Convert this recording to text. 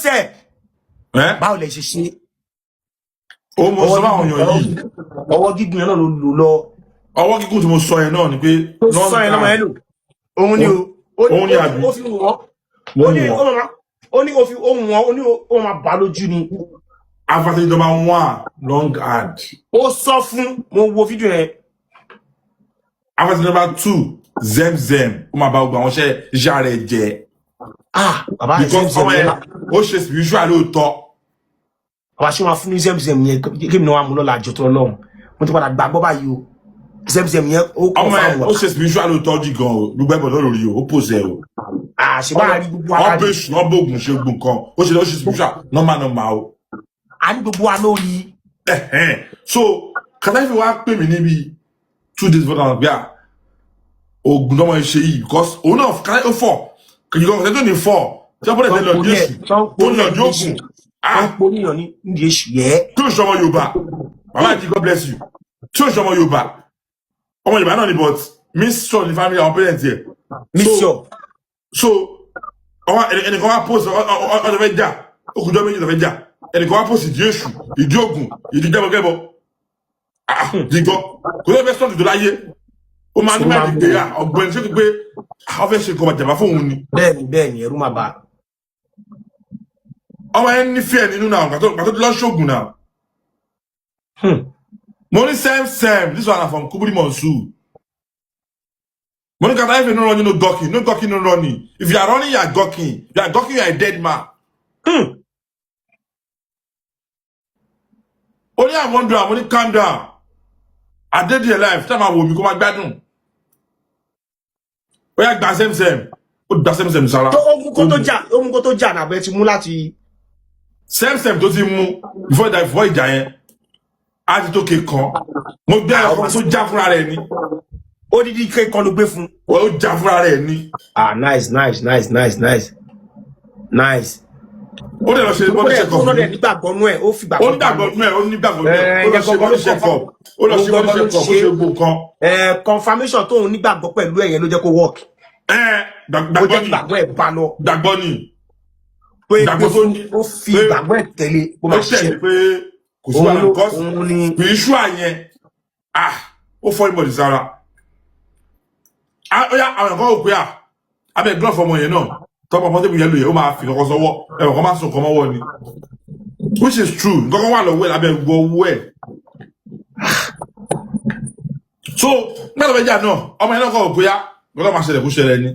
sẹ́msẹ̀ báwo lẹ ṣe ṣe ó mo sọ fáwọn èèyàn yìí ọwọ́ gígùn yẹn náà ló lò lọ ọwọ́ gígùn tí mo sọ yẹn náà ni pé tó sọ yẹn lọ́mọ yẹn lò òun ni òun ni àbí ó fi wọ́n ó ní ó fi ohun wọn ó ní ó máa bá lójú ni advantage number 1 long ad ó sọ fún mo wo fídíò yẹn advantage number 2 zemzem ó máa bá gbogbo àwọn iṣẹ́ rẹ̀ jẹ́ bàbá because ọmọ yẹn ó ṣe spiritual lóòótọ́ bàbá ṣé wọn fún ní zemzem yẹn kí mi náà wà mú lọ́la àjọ tó lọ́hùn mo ti padà gbàgbọ́ báyìí o zemzem yẹn ó kọ́ ọmọ yẹn fáwọn ó ṣe spiritual lóòótọ́ jì gan o gbogbo ẹ̀bọ̀ lórí o ó pòsè o àṣìbá rí gbogbo ara wọ́n bẹ ṣù wọ́n bóògùn ṣe gbogbo nǹkan ó ṣe spiritual normal o a ní gbogbo wa lórí so Kadafi wa pè mí níbi 2 days before náà bíà oògùn náà wọ́n ṣe yìí because òun náà Kadafi fọ́ kìí kan tó ní 4 tí wọ́n bọ́dẹ̀ tẹ́lẹ̀ ọdún èṣù tó ní ọdún ògùn wọ́n poníyàn ní ìdí èṣù yẹ tí ó ṣọmọ Yorùbá bàbá àti God bless you tí ó ṣọmọ Yorùbá ọmọ Yorùbá náà ni but miss sọ ní family àwọn parents yẹ so ẹnìkan wá post ọjọ́ fẹ́ jà okùnjọ́ méjì tó fẹ́ jà ẹnìkan wá post ìdí èṣù ìdí ògùn ìdí gẹ́bọ̀gẹ́bọ̀ dìgbọ́ kò tó fẹ́ sọ́ọ̀tù tó láyé ó máa ní máa dìgbé ọgbẹ́ni ṣé pé àwọn fẹ́ ṣe nǹkan bàjẹ́ fún òun ni. bẹ́ẹ̀ni ẹ̀rù máa bá ọmọ yẹn nífẹ̀ẹ́ nínú náà pàtó lọ ṣoògùn náà. mo ní same this one na from Kuburi Monsoon. mo ní Kadafi no running no gawking no running if you are running you are gawking you are a dead man. ó ní àwọn ọdún àwọn ní calm down I dey there life time àwọn òbí kó máa gbádùn. ó yà gba same ó gba same sára. ohun kó tó jà nàbẹ ti mú láti. same tó ti mú before ìjà yẹn á ti tó kékan mo gbé ẹ̀kọ́ tó já fúnra rẹ̀ ni. ó dídí kékan ló gbé fún. ó já fúnra rẹ̀ ni. Nice. ó dẹ̀ lọ ṣe bọ́dí ṣe kọ̀ fún mi. nígbàgbọ́ nú ẹ̀ ó fi gbàgbọ́. ó nígbàgbọ́ nú ẹ̀ ó lọ ṣe bọ́dí ṣe kọ̀ ó lọ ṣe bọ́dí ṣe kọ̀ ó ṣe gbó kan. confirmation tóun nígbàgbọ́ pẹ̀lú ẹ̀yẹn ló jẹ́ kó work. gbàgbọ́ ẹ̀ bá lọ. gbàgbọ́ ni. pé ó fi gbàgbọ́ ẹ̀ tẹ̀lé ó máa ṣiṣẹ́. pé kò sí wàhálà because spiritual yẹn ó fọ́ ìmọ̀lì sára. ó yá àwọn ẹ̀kọ́ òpè abẹ́ glove ọmọ yẹn náà tọ́pọ̀ ọmọ tẹ́bù yẹlò yẹ ó máa fi kọ́kọ́ sọ́wọ́ ẹ̀wọ̀n kan máa sùn kọ́ mọ́wọ́ ni which is true nǹkan wà lọ́wọ́ ẹ̀ lábẹ́ gbọ́ owó ẹ̀. so nígbà tó fẹ́ jà náà ọmọ yẹn náà kọ́ òpè gbọ́dọ̀ máa ṣẹlẹ̀ kó ṣẹlẹ̀ ni.